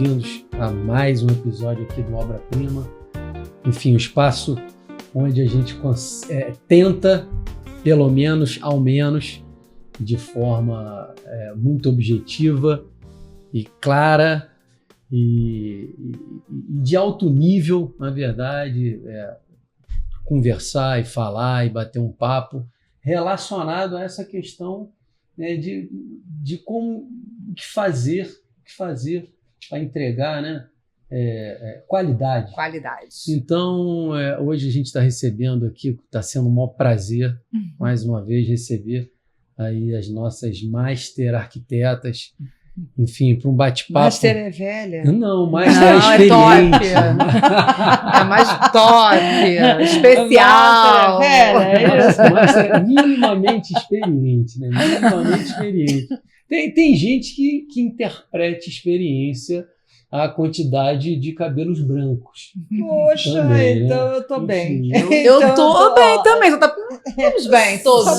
bem-vindos a mais um episódio aqui do Obra Prima. Enfim, um espaço onde a gente tenta, pelo menos, ao menos, de forma muito objetiva e clara e de alto nível, na verdade, conversar e falar e bater um papo relacionado a essa questão, né, de como que fazer para entregar, né, qualidade. Então, hoje a gente está recebendo aqui, está sendo um maior prazer, mais uma vez, receber aí as nossas master arquitetas, enfim, para um bate-papo. Master é velha? Não, master é experiente. É mais top, especial. Master é velha, Master é minimamente experiente, né? Minimamente experiente. Tem gente que interpreta experiência a quantidade de cabelos brancos. Poxa, também, então né? eu tô bem. Eu tô bem também. Estamos bem, todos.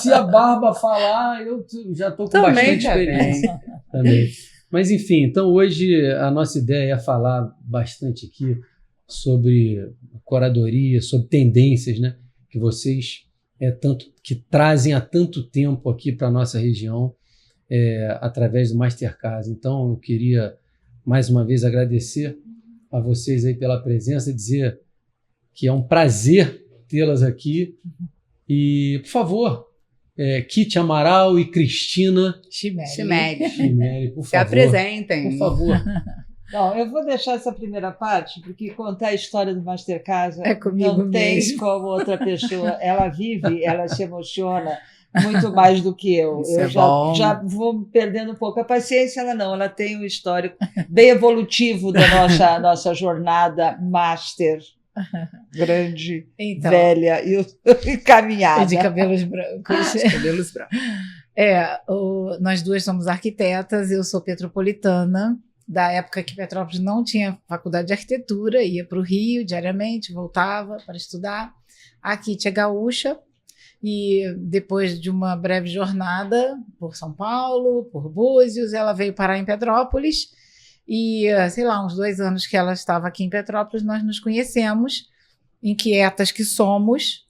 Se a barba falar, eu já estou com Também, bastante experiência. Também. Mas, enfim, então hoje a nossa ideia é falar bastante aqui sobre curadoria, sobre tendências, né, que vocês que trazem há tanto tempo aqui para a nossa região, através do Mastercasa. Então, eu queria, mais uma vez, agradecer a vocês aí pela presença, dizer que é um prazer tê-las aqui. E, por favor, Kitty Amaral e Cristina Chimelli, por favor. Se apresentem. Por favor. Não, eu vou deixar essa primeira parte, porque contar a história do Mastercasa não tem como outra pessoa. Ela vive, ela se emociona muito mais do que eu. Eu já vou perdendo um pouco a paciência. Ela tem um histórico bem evolutivo da nossa jornada Master. Grande, velha e caminhada. E de cabelos brancos. Nós duas somos arquitetas, eu sou petropolitana, da época que Petrópolis não tinha faculdade de arquitetura, ia para o Rio diariamente, voltava para estudar. A Kitty é gaúcha, e depois de uma breve jornada por São Paulo, por Búzios, ela veio parar em Petrópolis. E, uns 2 anos que ela estava aqui em Petrópolis, nós nos conhecemos, inquietas que somos,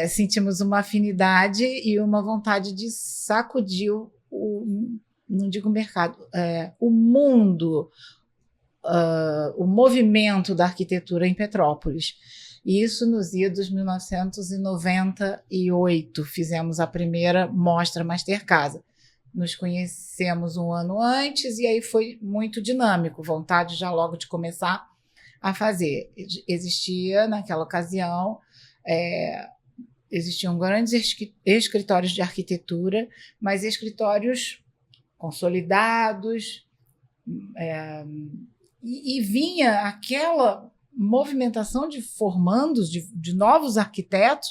sentimos uma afinidade e uma vontade de sacudir não digo o mercado, o mundo, o movimento da arquitetura em Petrópolis. Isso nos idos 1998, fizemos a primeira mostra Mastercasa. Nos conhecemos um ano antes e aí foi muito dinâmico, vontade já logo de começar a fazer. Existia, naquela ocasião, existiam grandes escritórios de arquitetura, mas escritórios consolidados, e vinha aquela movimentação de formandos, de novos arquitetos,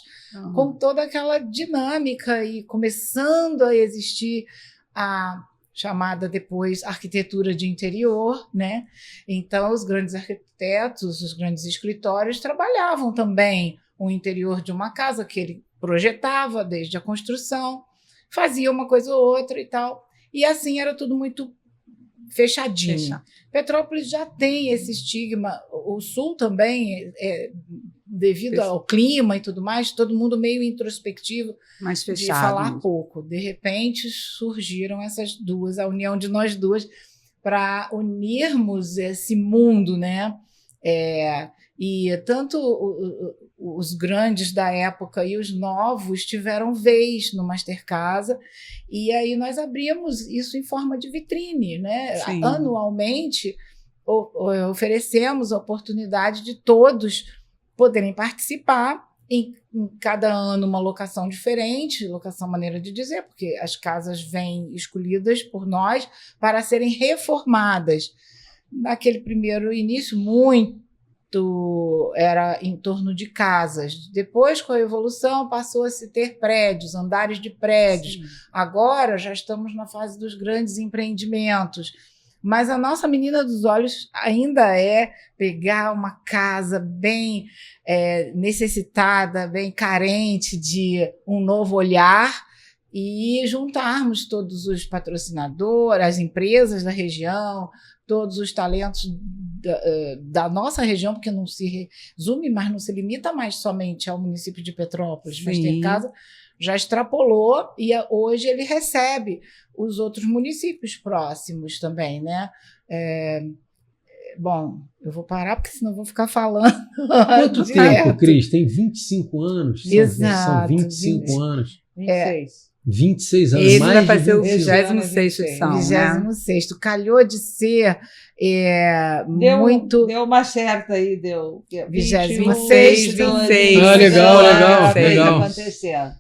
com toda aquela dinâmica e começando a existir a chamada depois arquitetura de interior, né? Então, os grandes arquitetos, os grandes escritórios trabalhavam também o interior de uma casa que ele projetava desde a construção, fazia uma coisa ou outra e tal, e assim era tudo muito fechadinho. Petrópolis já tem esse estigma, o Sul também, devido ao clima e tudo mais, todo mundo meio introspectivo, mais fechado, de falar pouco. De repente surgiram essas duas, a união de nós duas, para unirmos esse mundo, né? E tanto os grandes da época e os novos tiveram vez no Mastercasa, e aí nós abrimos isso em forma de vitrine, né? Sim. Anualmente oferecemos a oportunidade de todos poderem participar, em cada ano uma locação diferente, locação maneira de dizer, porque as casas vêm escolhidas por nós para serem reformadas. Naquele primeiro início, era em torno de casas. Depois, com a evolução, passou a se ter prédios, andares de prédios. Sim. Agora já estamos na fase dos grandes empreendimentos. Mas a nossa menina dos olhos ainda é pegar uma casa bem necessitada, bem carente de um novo olhar e juntarmos todos os patrocinadores, as empresas da região, todos os talentos da nossa região, porque não se resume, mas não se limita mais somente ao município de Petrópolis, mas tem casa, já extrapolou e hoje ele recebe os outros municípios próximos também, né? Bom, eu vou parar, porque senão eu vou ficar falando. Quanto tempo, Cris? Tem 25 anos? Exato. São 25 anos. 26. 26 anos, Esse mais vai de fazer o 25. 26º edição, né? 26º. Calhou de ser Deu uma certa aí, deu. 26, 26. Ah, legal. Acontecendo.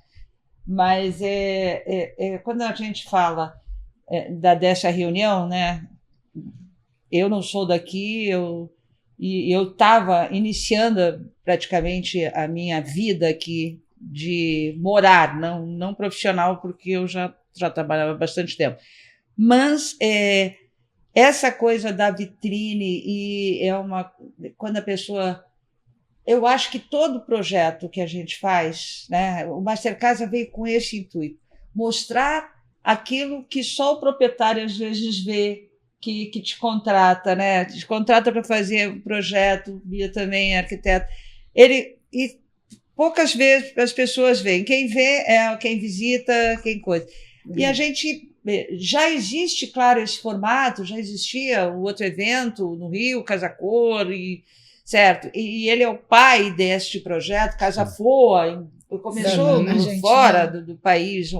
Mas quando a gente fala dessa reunião, né? Eu não sou daqui, eu estava iniciando praticamente a minha vida aqui de morar, não profissional, porque eu já trabalhava há bastante tempo. Mas essa coisa da vitrine quando a pessoa... Eu acho que todo projeto que a gente faz, né, o Master Casa veio com esse intuito, mostrar aquilo que só o proprietário às vezes vê, que te contrata, né? Te contrata para fazer o projeto, Bia também é arquiteto. E poucas vezes as pessoas veem. Quem vê é quem visita, quem coisa. E a gente... Já existe, claro, esse formato, já existia o outro evento no Rio, Casa Cor, certo? E ele é o pai deste projeto, Casa Foa, começou fora do país.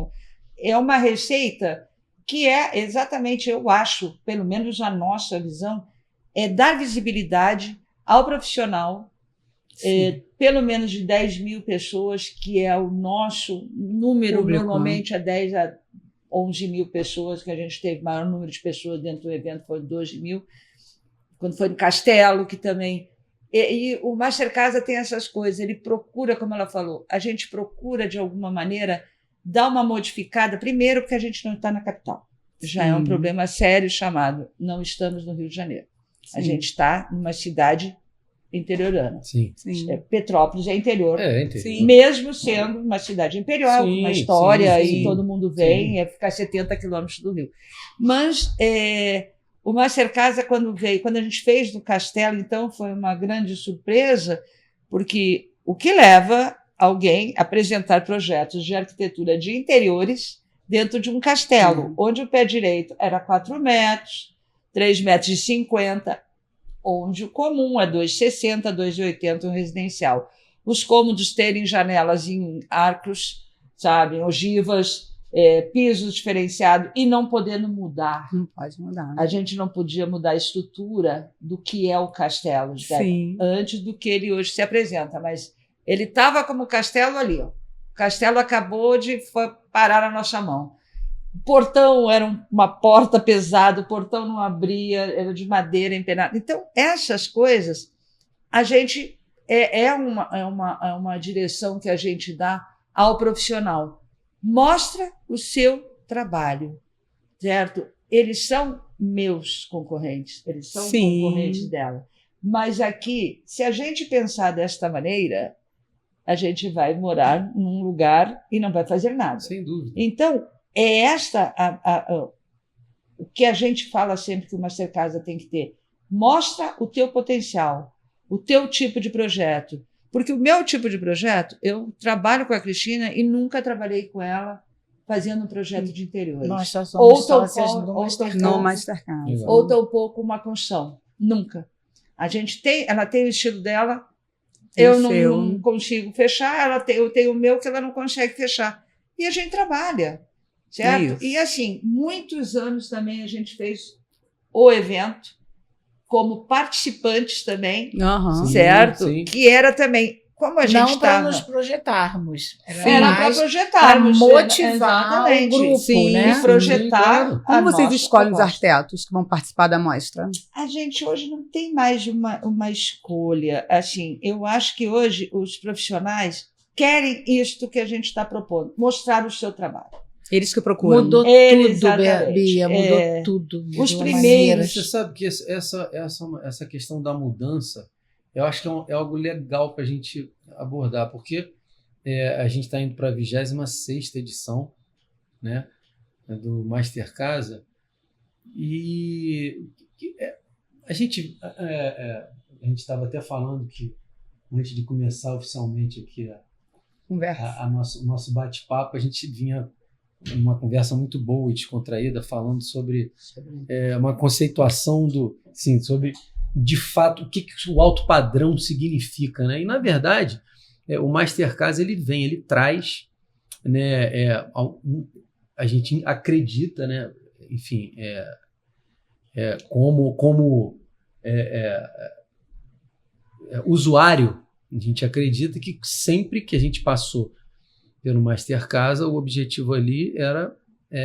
É uma receita que é exatamente, eu acho, pelo menos a nossa visão, é dar visibilidade ao profissional, pelo menos de 10 mil pessoas, que é o nosso número, público, normalmente é 10 a 11 mil pessoas, que a gente teve maior número de pessoas dentro do evento, foi 12 mil, quando foi no Castelo, que também... E o Master Casa tem essas coisas, ele procura, como ela falou, a gente procura, de alguma maneira, dar uma modificada, primeiro porque a gente não está na capital. Já é um problema sério chamado não estamos no Rio de Janeiro. Sim. A gente está numa cidade interiorana. Sim. Petrópolis é interior, interior. Mesmo sendo uma cidade imperial, com uma história, sim. E todo mundo vem, ficar 70 quilômetros do Rio. Mas o Master Casa, quando a gente fez do Castelo, então, foi uma grande surpresa, porque o que leva alguém a apresentar projetos de arquitetura de interiores dentro de um castelo, onde o pé direito era 4 metros, 3,50 metros, onde o comum é 2,60, 2,80 um residencial. Os cômodos terem janelas em arcos, sabe, ogivas, pisos diferenciados e não podendo mudar. Não pode mudar. A gente não podia mudar a estrutura do que é o castelo, antes do que ele hoje se apresenta, mas ele estava como castelo ali. Ó. O castelo acabou de parar na nossa mão. O portão era uma porta pesada, o portão não abria, era de madeira empenada. Então, essas coisas, a gente é uma direção que a gente dá ao profissional. Mostra o seu trabalho, certo? Eles são meus concorrentes, eles são concorrentes dela. Mas aqui, se a gente pensar desta maneira, a gente vai morar num lugar e não vai fazer nada. Sem dúvida. Então, é o que a gente fala sempre que o Master Casa tem que ter. Mostra o teu potencial, o teu tipo de projeto. Porque o meu tipo de projeto, eu trabalho com a Cristina e nunca trabalhei com ela fazendo um projeto de interiores. Nós só somos sócias no Master Casa. Ou tampouco uma construção. Nunca. Ela tem o estilo dela, eu não consigo fechar, eu tenho o meu que ela não consegue fechar. E a gente trabalha, certo? E assim, muitos anos também a gente fez o evento, como participantes também, certo? Sim. Que era também, como a gente não para nos projetarmos, era para projetarmos, para motivar o grupo, né? E projetar. Como vocês escolhem os arquitetos que vão participar da mostra? A gente hoje não tem mais uma escolha. Assim, eu acho que hoje os profissionais querem isto que a gente está propondo, mostrar o seu trabalho. Eles que procuram. Mudou tudo, Bia, mudou tudo. Mudou os primeiros. Você sabe que essa questão da mudança, eu acho que é algo legal para a gente abordar, porque a gente está indo para a 26ª edição né, do Master Casa, e a gente estava até falando que, antes de começar oficialmente aqui o nosso bate-papo, a gente vinha numa conversa muito boa e descontraída, falando sobre uma conceituação sobre, de fato, o que o alto padrão significa, né? E, na verdade, o Master Casa, ele traz, né, a gente acredita, né, enfim, como usuário, a gente acredita que sempre que a gente passou pelo Master Casa, o objetivo ali era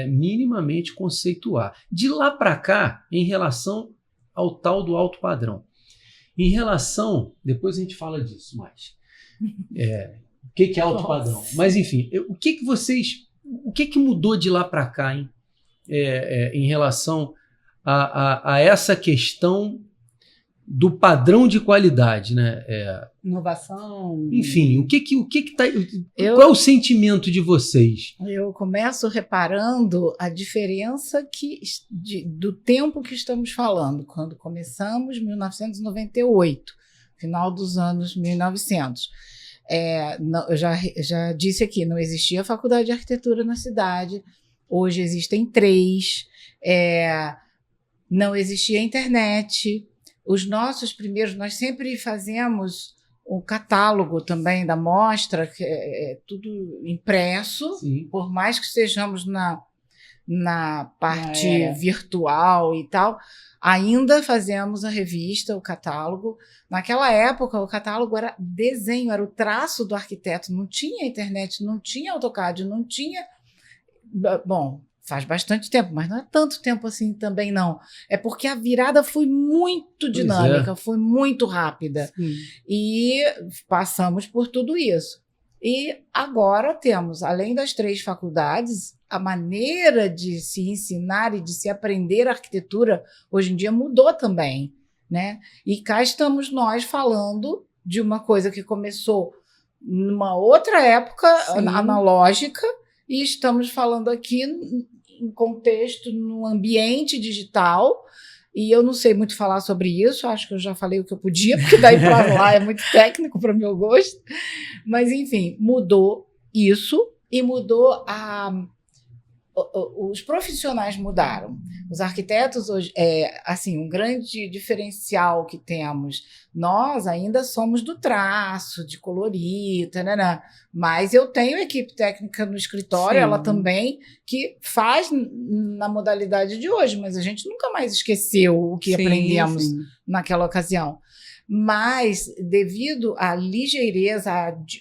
minimamente conceituar. De lá para cá, em relação ao tal do alto padrão. Em relação, depois a gente fala disso mais. O que é alto padrão? Mas, enfim, o que mudou de lá para cá, hein? Em relação a essa questão do padrão de qualidade, né? Inovação. Enfim, o que tá? Qual é o sentimento de vocês? Eu começo reparando a diferença do tempo que estamos falando. Quando começamos, 1998, final dos anos 1900. Eu já disse aqui, não existia faculdade de arquitetura na cidade. Hoje existem 3. Não existia internet. Os nossos primeiros, nós sempre fazemos o catálogo também da mostra, que é tudo impresso. Sim. Por mais que estejamos na parte virtual e tal, ainda fazemos a revista, o catálogo. Naquela época, o catálogo era desenho, era o traço do arquiteto, não tinha internet, não tinha AutoCAD, não tinha... Bom, faz bastante tempo, mas não é tanto tempo assim também, não. É porque a virada foi muito dinâmica, foi muito rápida. Sim. E passamos por tudo isso. E agora temos, além das 3 faculdades, a maneira de se ensinar e de se aprender arquitetura hoje em dia mudou também, né? E cá estamos nós falando de uma coisa que começou numa outra época analógica, e estamos falando aqui em contexto, no ambiente digital, e eu não sei muito falar sobre isso, acho que eu já falei o que eu podia, porque daí para lá é muito técnico para o meu gosto, mas enfim, mudou isso e mudou os profissionais mudaram. Os arquitetos hoje, assim, um grande diferencial que temos, nós ainda somos do traço, de colorir, tarará, mas eu tenho equipe técnica no escritório, ela também, que faz na modalidade de hoje, mas a gente nunca mais esqueceu o que aprendemos naquela ocasião. Mas, devido à ligeireza,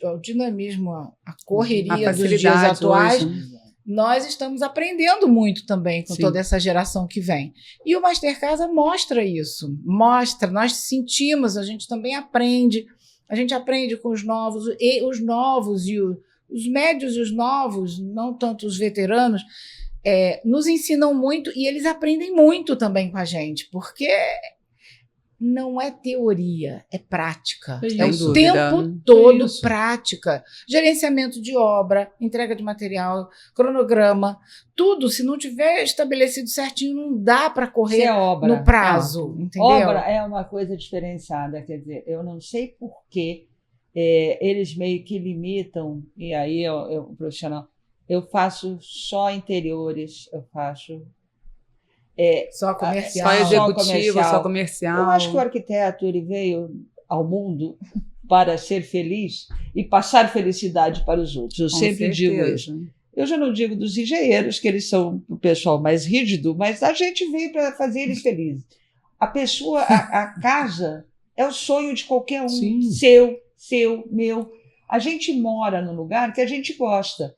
ao dinamismo, à correria dos dias atuais, nós estamos aprendendo muito também com toda essa geração que vem. E o Master Casa mostra isso. Nós sentimos, a gente também aprende. A gente aprende com os novos, e os médios e os novos, não tanto os veteranos, nos ensinam muito e eles aprendem muito também com a gente, porque não é teoria, é prática. É o tempo todo prática. Gerenciamento de obra, entrega de material, cronograma, tudo. Se não tiver estabelecido certinho, não dá para correr no prazo. Entendeu? Obra é uma coisa diferenciada. Quer dizer, eu não sei por que eles meio que limitam, e aí eu profissional, eu faço só interiores, eu faço... só comercial. Só executivo, só comercial. Eu acho que o arquiteto ele veio ao mundo para ser feliz e passar felicidade para os outros. Eu sempre digo isso. Eu já não digo dos engenheiros, que eles são o pessoal mais rígido, mas a gente veio para fazer eles felizes. A pessoa, a casa é o sonho de qualquer um. Sim. Seu, meu. A gente mora num lugar que a gente gosta.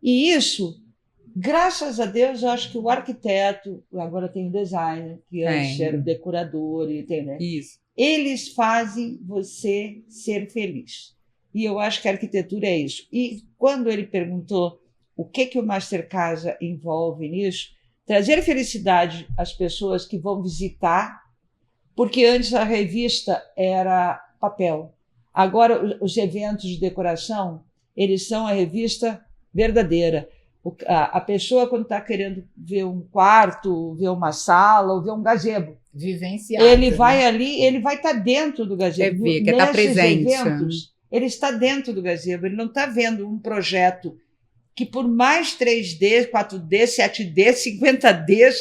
E isso... Graças a Deus, eu acho que o arquiteto, agora tem o designer, que antes era o decorador, né? Isso. Eles fazem você ser feliz. E eu acho que a arquitetura é isso. E quando ele perguntou o que o Master Casa envolve nisso, trazer felicidade às pessoas que vão visitar, porque antes a revista era papel. Agora, os eventos de decoração, eles são a revista verdadeira. A pessoa, quando está querendo ver um quarto, ver uma sala, ou ver um gazebo, vivenciado, ele vai ali, ele vai estar dentro do gazebo. Quer ver, quer estar presente. Eventos, ele está dentro do gazebo, ele não está vendo um projeto que, por mais 3D, 4D, 7D, 50D,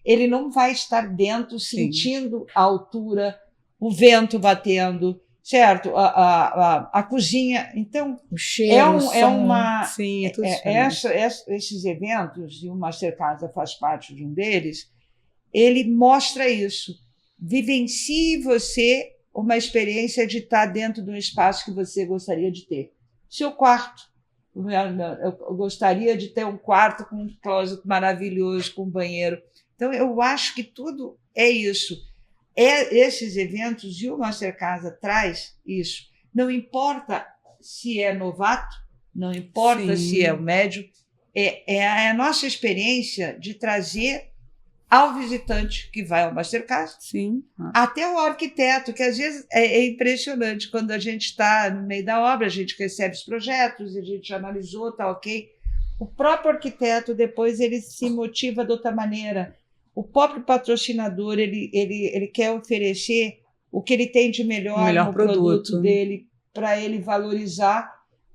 ele não vai estar dentro, sentindo a altura, o vento batendo, certo? A cozinha. Então, o cheiro, o som. Sim, é tudo esses eventos, e o Mastercasa faz parte de um deles, ele mostra isso. Vivencie você uma experiência de estar dentro de um espaço que você gostaria de ter. Seu quarto. Eu gostaria de ter um quarto com um closet maravilhoso, com um banheiro. Então, eu acho que tudo é isso. Esses eventos, e o Mastercasa traz isso. Não importa se é novato, não importa se é o médio, é a nossa experiência de trazer ao visitante que vai ao Mastercasa, até o arquiteto, que às vezes é impressionante. Quando a gente está no meio da obra, a gente recebe os projetos, a gente analisou, está ok. O próprio arquiteto, depois, ele se motiva de outra maneira. O próprio patrocinador, ele quer oferecer o que ele tem de melhor no produto dele, para ele valorizar,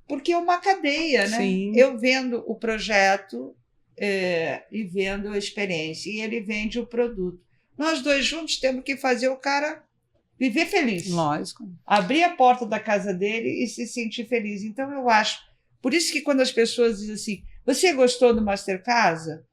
porque é uma cadeia, né? Eu vendo o projeto e vendo a experiência, e ele vende o produto. Nós dois juntos temos que fazer o cara viver feliz. Lógico. Abrir a porta da casa dele e se sentir feliz. Então, eu acho... Por isso que quando as pessoas dizem assim, você gostou do Mastercasa?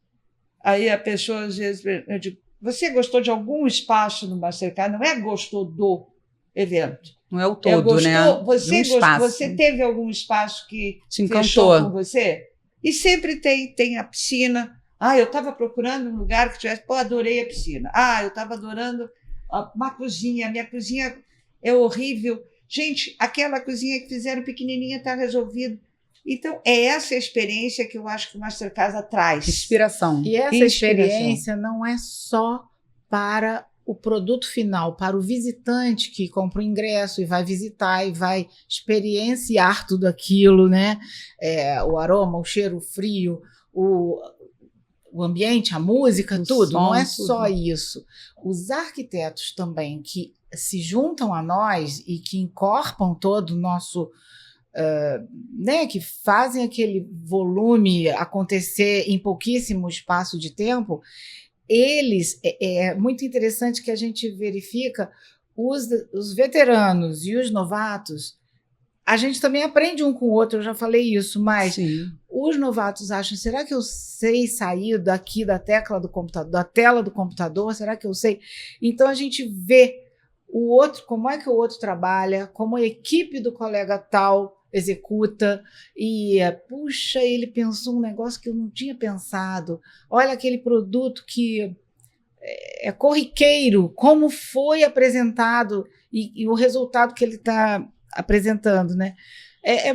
Aí a pessoa, às vezes, eu digo, você gostou de algum espaço no Mastercasa? Não é gostou do evento. Não é o todo, né? Você teve algum espaço que te encantou, fechou com você? E sempre tem a piscina. Eu estava procurando um lugar que tivesse... adorei a piscina. Eu estava adorando uma cozinha. Minha cozinha é horrível. Gente, aquela cozinha que fizeram pequenininha está resolvida. Então, é essa experiência que eu acho que o Mastercasa traz. Inspiração. E essa experiência não é só para o produto final, para o visitante que compra o ingresso e vai visitar e vai experienciar tudo aquilo, né? O aroma, o cheiro, o frio, o ambiente, a música, tudo. Não é só isso. Os arquitetos também que se juntam a nós e que incorporam todo o nosso... que fazem aquele volume acontecer em pouquíssimo espaço de tempo, eles, é muito interessante que a gente verifica os veteranos e os novatos, a gente também aprende um com o outro, eu já falei isso, mas os novatos acham, será que eu sei sair daqui da tela do computador, será que eu sei? Então a gente vê o outro, como é que o outro trabalha, como a equipe do colega tal executa, e puxa, ele pensou um negócio que eu não tinha pensado, olha aquele produto que é corriqueiro, como foi apresentado e o resultado que ele está apresentando, né? É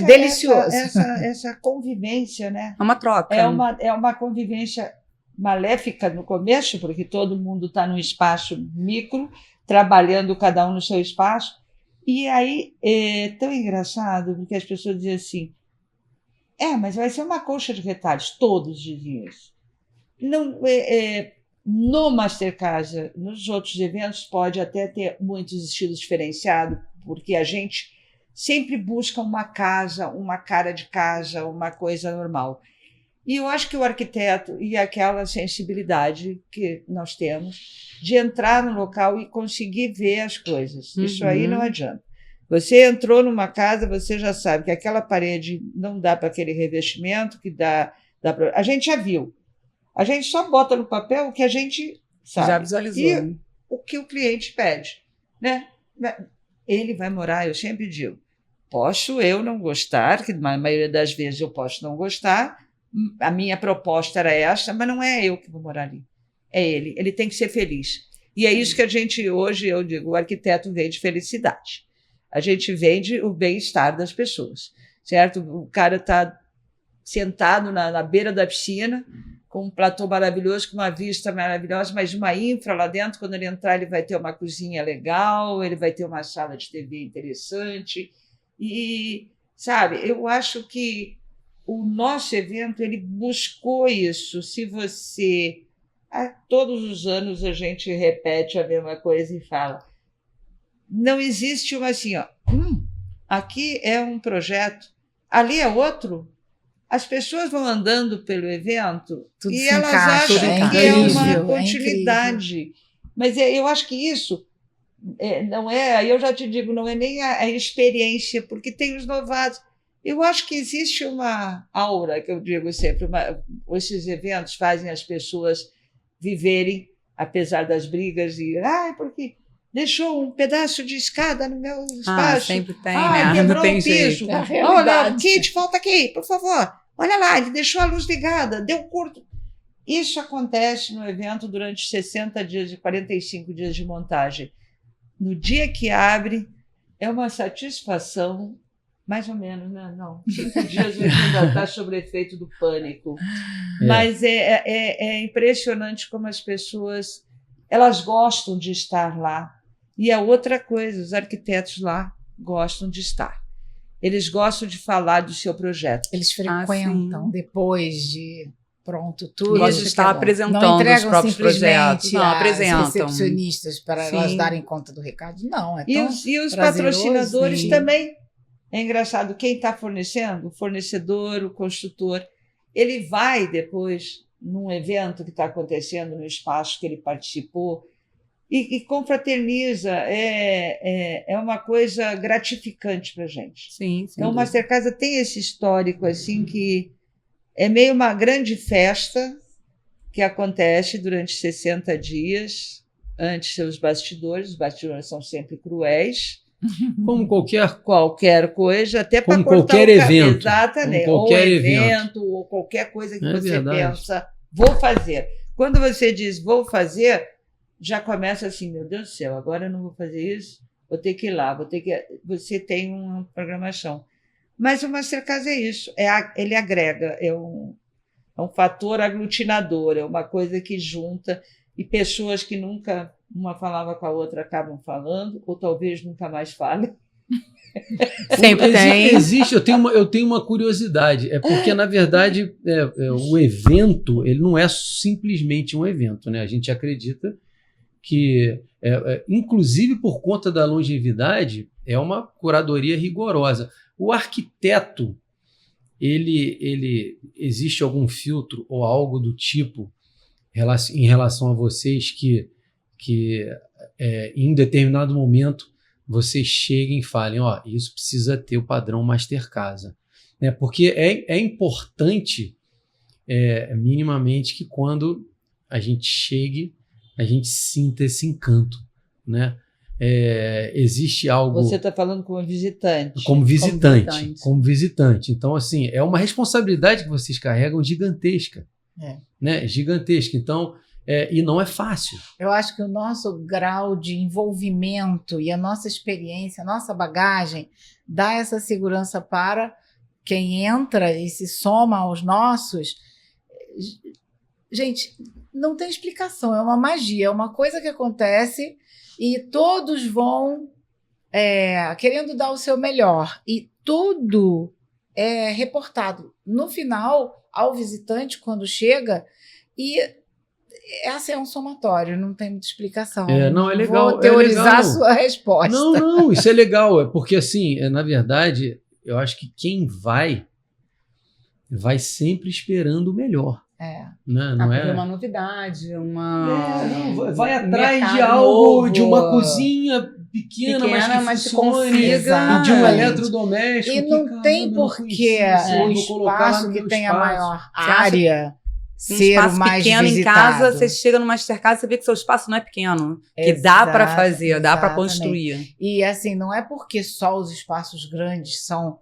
delicioso. Essa convivência, né? É uma troca. É uma convivência maléfica no começo, porque todo mundo está num espaço micro, trabalhando cada um no seu espaço. E aí é tão engraçado, porque as pessoas dizem assim, mas vai ser uma colcha de retalhos, todos diziam isso. Não, no Mastercasa, nos outros eventos, pode até ter muitos estilos diferenciados, porque a gente sempre busca uma casa, uma cara de casa, uma coisa normal. E eu acho que o arquiteto e aquela sensibilidade que nós temos de entrar no local e conseguir ver as coisas. Isso aí não adianta. Você entrou numa casa, você já sabe que aquela parede não dá para aquele revestimento, que dá para... A gente já viu. A gente só bota no papel o que a gente sabe. Já visualizou. E o que o cliente pede, né? Ele vai morar, eu sempre digo, posso eu não gostar, que na maioria das vezes eu posso não gostar, a minha proposta era essa, mas não é eu que vou morar ali. É ele. Ele tem que ser feliz. E é isso que a gente, hoje, eu digo, o arquiteto vende felicidade. A gente vende o bem-estar das pessoas, certo? O cara está sentado na beira da piscina, com um platô maravilhoso, com uma vista maravilhosa, mas uma infra lá dentro. Quando ele entrar, ele vai ter uma cozinha legal, ele vai ter uma sala de TV interessante. E, sabe, eu acho que o nosso evento ele buscou isso. Se você... todos os anos a gente repete a mesma coisa e fala. Não existe uma assim, ó, aqui é um projeto, ali é outro. As pessoas vão andando pelo evento Tudo e se elas encaixa, acham que é uma incrível, continuidade. Mas eu acho que isso não é, aí eu já te digo, não é nem a experiência, porque tem os novatos. Eu acho que existe uma aura, que eu digo sempre, esses eventos fazem as pessoas viverem, apesar das brigas, e porque deixou um pedaço de escada no meu espaço. Sempre tem, né? Quebrou Não tem o piso. jeito. Olha, Kit, volta aqui, por favor. Olha lá, ele deixou a luz ligada, deu curto. Isso acontece no evento durante 60 dias e 45 dias de montagem. No dia que abre, é uma satisfação, mais ou menos, né? Não, 5 dias a gente ainda está sob efeito do pânico. Mas é impressionante como as pessoas elas gostam de estar lá. E a outra coisa, os arquitetos lá gostam de estar. Eles gostam de falar do seu projeto. Eles frequentam depois de pronto tudo. Gostam de estar apresentando os próprios projetos. Não, apresentam. Recepcionistas para elas darem conta do recado. Não, é tão E os patrocinadores também. É engraçado, quem está fornecendo, o fornecedor, o construtor, ele vai depois num evento que está acontecendo no espaço que ele participou e confraterniza. É uma coisa gratificante para a gente. Sim, então, o Master Casa tem esse histórico assim que é meio uma grande festa que acontece durante 60 dias. Antes, os bastidores são sempre cruéis. Como qualquer coisa, até para qualquer evento. Exatamente. Como qualquer evento, ou qualquer coisa que você pensa, vou fazer. Quando você diz vou fazer, já começa assim, meu Deus do céu, agora eu não vou fazer isso, vou ter que ir lá, você tem uma programação. Mas o Master Casa é isso, ele agrega, é um fator aglutinador, é uma coisa que junta, e pessoas que nunca uma falava com a outra acabam falando, ou talvez nunca mais falem. Sempre tem. Existe, eu tenho uma curiosidade, porque, na verdade, o evento ele não é simplesmente um evento, né? A gente acredita que, inclusive por conta da longevidade, é uma curadoria rigorosa. O arquiteto, ele existe algum filtro ou algo do tipo em relação a vocês que em determinado momento vocês cheguem e falem, isso precisa ter o padrão Master Casa. Porque é importante, minimamente, que quando a gente chegue, a gente sinta esse encanto, né? Existe algo... Você está falando como visitante. Como visitante. Então, assim, é uma responsabilidade que vocês carregam gigantesca. Né? Gigantesca. Então, e não é fácil. Eu acho que o nosso grau de envolvimento e a nossa experiência, a nossa bagagem, dá essa segurança para quem entra e se soma aos nossos. Gente, não tem explicação, é uma magia, é uma coisa que acontece e todos vão querendo dar o seu melhor. E tudo é reportado no final ao visitante quando chega e essa é um somatório, não tem muita explicação. Não, é legal. Vou teorizar a sua resposta. Não, isso é legal, porque assim, na verdade, eu acho que quem vai sempre esperando o melhor. Não é uma novidade, vai atrás de algo, novo, de uma cozinha pequena mas que funcione, e de um eletrodoméstico. E não tem porquê o espaço que tem a maior área ser o mais pequeno visitado. Em casa, você chega no Master Casa, você vê que seu espaço não é pequeno, que dá para fazer, dá para construir. E assim, não é porque só os espaços grandes são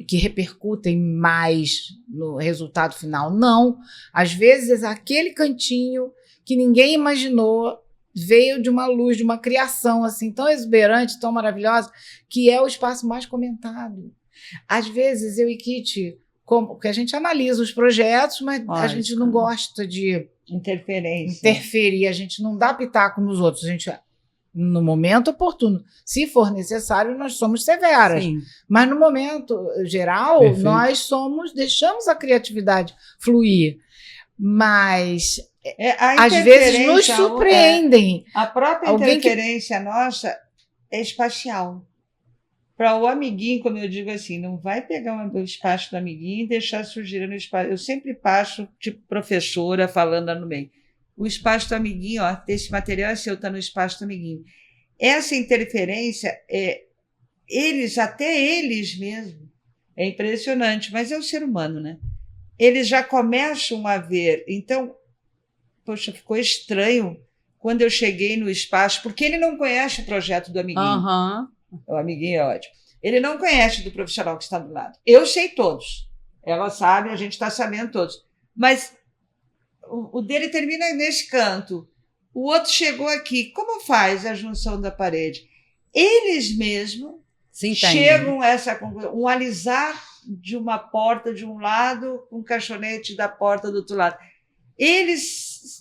que repercutem mais no resultado final, não. Às vezes, aquele cantinho que ninguém imaginou veio de uma luz, de uma criação assim tão exuberante, tão maravilhosa, que é o espaço mais comentado. Às vezes, eu e Kit, porque a gente analisa os projetos, mas a gente não gosta de interferir, a gente não dá pitaco nos outros, a gente no momento oportuno. Se for necessário, nós somos severas. Sim. Mas no momento geral, Perfeito. nós deixamos a criatividade fluir. Mas às vezes nos surpreendem. A própria interferência nossa é espacial. Para o amiguinho, como eu digo assim, não vai pegar o espaço do amiguinho e deixar sujeira no espaço. Eu sempre passo, tipo professora, falando lá no meio. O espaço do amiguinho, ó, esse material é seu, está no espaço do amiguinho. Essa interferência, até eles mesmos, é impressionante, mas é o ser humano, né? Eles já começam a ver. Então, poxa, ficou estranho quando eu cheguei no espaço, porque ele não conhece o projeto do amiguinho. Uhum. O amiguinho é ótimo. Ele não conhece do profissional que está do lado. Eu sei todos. Ela sabe, a gente está sabendo todos. Mas o dele termina nesse canto. O outro chegou aqui. Como faz a junção da parede? Eles mesmos chegam a essa conclusão. Um alisar de uma porta de um lado, um caixonete da porta do outro lado. Eles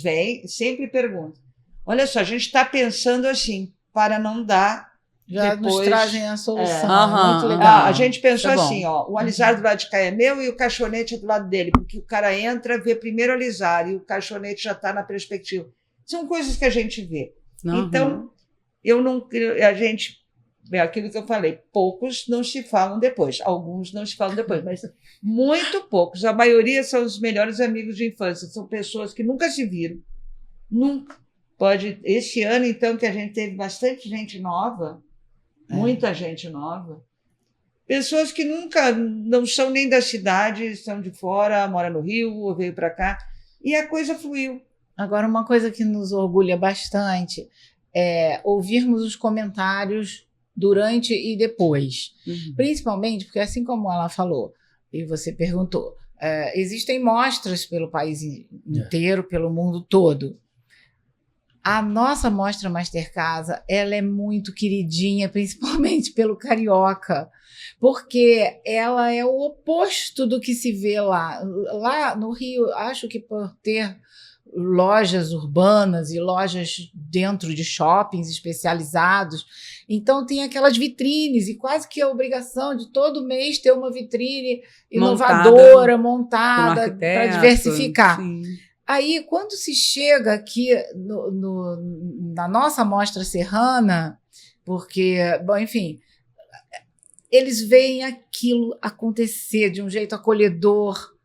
vêm, sempre perguntam. Olha só, a gente está pensando assim, para não dar. Já depois, nos trazem a solução. Muito legal. A gente pensou assim, ó, o alisar do lado de cá é meu e o caixonete é do lado dele, porque o cara entra, vê primeiro o alisar e o caixonete já está na perspectiva. São coisas que a gente vê. Então, aquilo que eu falei, poucos não se falam depois, alguns não se falam depois, mas muito poucos. A maioria são os melhores amigos de infância, são pessoas que nunca se viram, nunca. Esse ano, então, que a gente teve bastante gente nova, muita gente nova, pessoas que nunca não são nem da cidade, são de fora, moram no Rio ou veio para cá, e a coisa fluiu. Agora, uma coisa que nos orgulha bastante é ouvirmos os comentários durante e depois. Principalmente porque, assim como ela falou, e você perguntou, existem mostras pelo país inteiro, pelo mundo todo. A nossa mostra Master Casa, ela é muito queridinha, principalmente pelo carioca, porque ela é o oposto do que se vê lá. Lá no Rio, acho que por ter lojas urbanas e lojas dentro de shoppings especializados, então tem aquelas vitrines e quase que a obrigação de todo mês ter uma vitrine inovadora, montada para diversificar. Sim. Aí, quando se chega aqui na nossa mostra serrana, porque, bom, enfim, eles veem aquilo acontecer de um jeito acolhedor,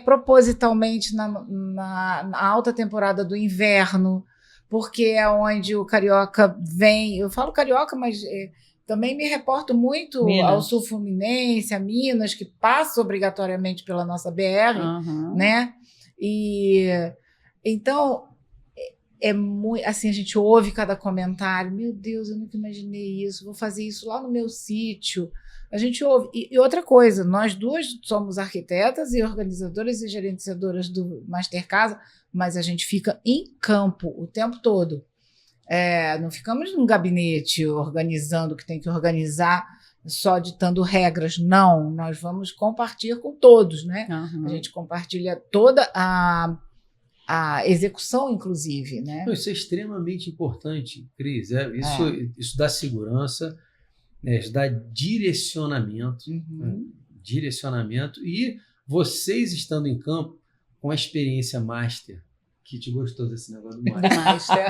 propositalmente na alta temporada do inverno, porque é onde o carioca vem. Eu falo carioca, mas também me reporto muito ao sul fluminense, a Minas, que passa obrigatoriamente pela nossa BR, né? E então muito assim, a gente ouve cada comentário, meu Deus, eu nunca imaginei isso, vou fazer isso lá no meu sítio. A gente ouve. E outra coisa, nós duas somos arquitetas e organizadoras e gerenciadoras do Master Casa, mas a gente fica em campo o tempo todo. Não ficamos num gabinete organizando o que tem que organizar, só ditando regras. Não, nós vamos compartilhar com todos, né? A gente compartilha toda a execução, inclusive, né? Isso é extremamente importante, Cris. Isso dá segurança, isso dá direcionamento, direcionamento. E vocês estando em campo com a experiência master, que te gostou desse negócio do master.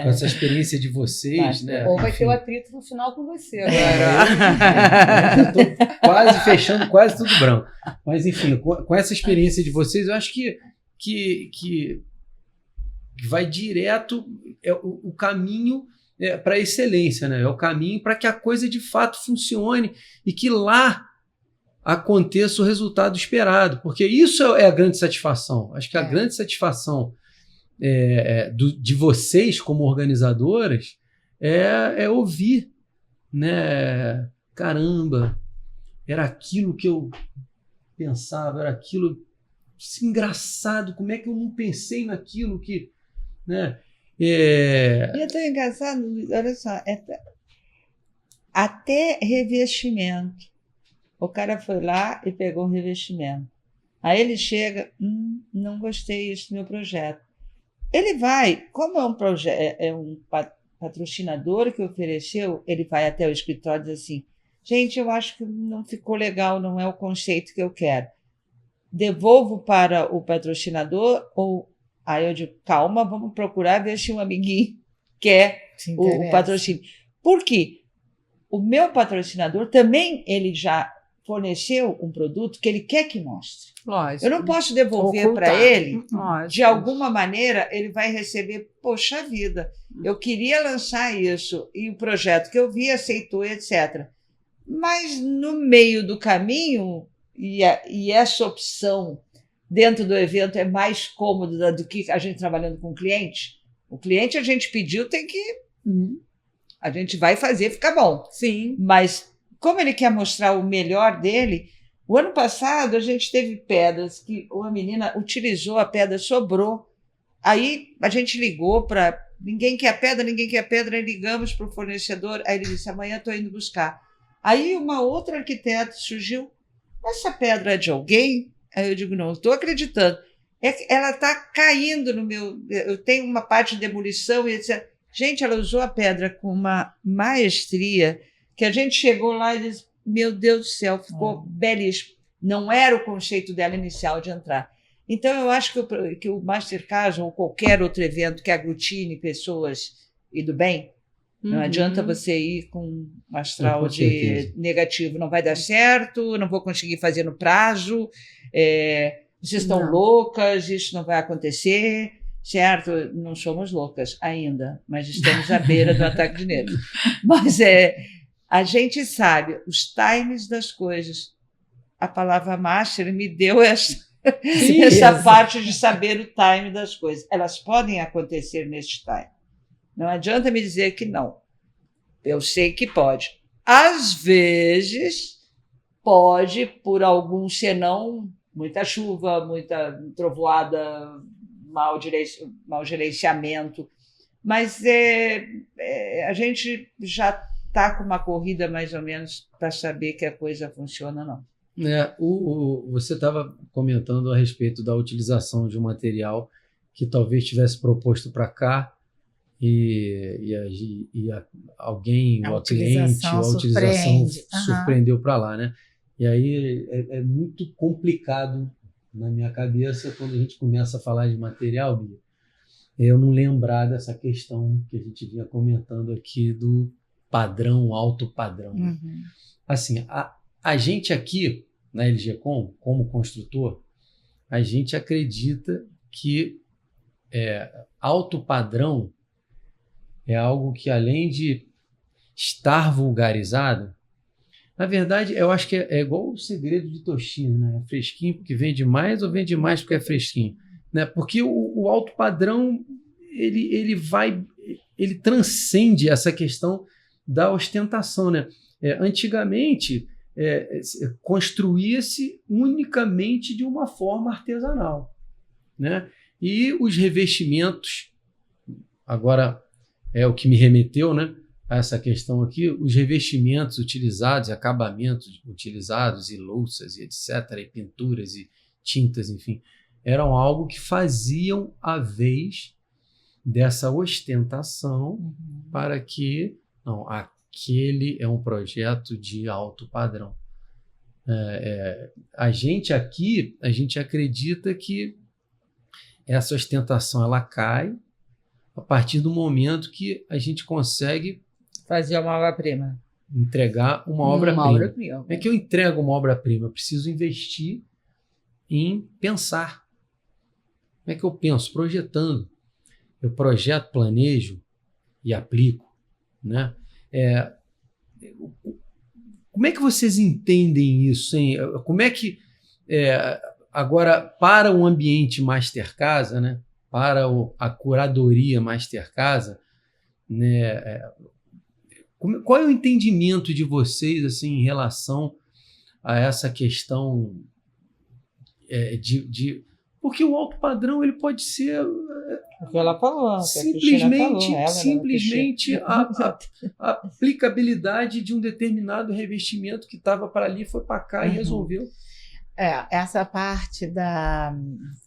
Com essa experiência de vocês, né? Ou vai ter o atrito no final com você agora. Eu estou quase fechando quase tudo branco. Mas, enfim, com essa experiência de vocês, eu acho que vai direto o caminho para a excelência, né? É o caminho para que a coisa de fato funcione e que lá aconteça o resultado esperado, porque isso é a grande satisfação. Acho que a grande satisfação de vocês como organizadoras é ouvir, né? Caramba, era aquilo que eu pensava, era aquilo engraçado, como é que eu não pensei naquilo que, né? E é tão engraçado, olha só, até revestimento. O cara foi lá e pegou um revestimento. Aí ele chega, não gostei disso do meu projeto. Ele vai, como é um projeto, é um patrocinador que ofereceu, ele vai até o escritório e diz assim, gente, eu acho que não ficou legal, não é o conceito que eu quero. Devolvo para o patrocinador ou... Aí eu digo, calma, vamos procurar ver se um amiguinho quer o patrocínio. Por quê? O meu patrocinador também, ele já forneceu um produto que ele quer que mostre. Lógico. Eu não posso devolver para ele, de alguma maneira, ele vai receber, poxa vida, eu queria lançar isso, e o projeto que eu vi aceitou, etc. Mas no meio do caminho, e essa opção dentro do evento é mais cômoda do que a gente trabalhando com o cliente. O cliente a gente pediu, tem que... A gente vai fazer, fica bom. Sim. Mas como ele quer mostrar o melhor dele, o ano passado a gente teve pedras que uma menina utilizou, a pedra sobrou. Aí a gente ligou para... Ninguém quer pedra, aí ligamos para o fornecedor, aí ele disse, amanhã estou indo buscar. Aí uma outra arquiteta surgiu, essa pedra é de alguém? Aí eu digo, não, estou acreditando. Ela está caindo no meu... Eu tenho uma parte de demolição e etc. Gente, ela usou a pedra com uma maestria que a gente chegou lá e disse, meu Deus do céu, ficou belíssimo. Não era o conceito dela inicial de entrar. Então, eu acho que o Mastercard ou qualquer outro evento que aglutine pessoas e do bem, não adianta você ir com um astral de negativo. Não vai dar certo, não vou conseguir fazer no prazo, vocês estão loucas, isso não vai acontecer, certo? Não somos loucas ainda, mas estamos à beira do ataque de nervos. Mas a gente sabe os times das coisas. A palavra master me deu essa parte de saber o time das coisas. Elas podem acontecer neste time. Não adianta me dizer que não. Eu sei que pode. Às vezes, pode, por algum senão, muita chuva, muita trovoada, mau gerenciamento. Mas a gente já está com uma corrida, mais ou menos, para saber que a coisa funciona ou não. Você estava comentando a respeito da utilização de um material que talvez tivesse proposto para cá e alguém, o cliente, a utilização surpreendeu para lá, né? E aí é muito complicado na minha cabeça quando a gente começa a falar de material, Bia, eu não lembrar dessa questão que a gente vinha comentando aqui do padrão, alto padrão. Assim, a gente aqui, na LGCOM, como construtor, a gente acredita que alto padrão é algo que, além de estar vulgarizado, na verdade, eu acho que é igual o segredo de Toshiba, né? É fresquinho porque vende mais ou vende mais porque é fresquinho? Né? Porque o alto padrão, ele transcende essa questão da ostentação, né? Antigamente, construía-se unicamente de uma forma artesanal, né? E os revestimentos, agora é o que me remeteu, né, a essa questão aqui, os revestimentos utilizados, acabamentos utilizados, e louças, e etc., e pinturas, e tintas, enfim, eram algo que faziam a vez dessa ostentação para que, não, aquele é um projeto de alto padrão. A gente aqui, a gente acredita que essa ostentação ela cai a partir do momento que a gente consegue fazer uma obra-prima, entregar uma obra-prima. Como é que eu entrego uma obra-prima? Eu preciso investir em pensar. Como é que eu penso? Projetando. Eu projeto, planejo e aplico, né? Como é que vocês entendem isso, hein? Como é que, agora, para o ambiente Master-Casa, né? Para a curadoria Master-Casa, né? Qual é o entendimento de vocês assim, em relação a essa questão porque o alto padrão ele pode ser o que ela falou, simplesmente a aplicabilidade de um determinado revestimento que estava para ali, foi para cá e resolveu. Essa parte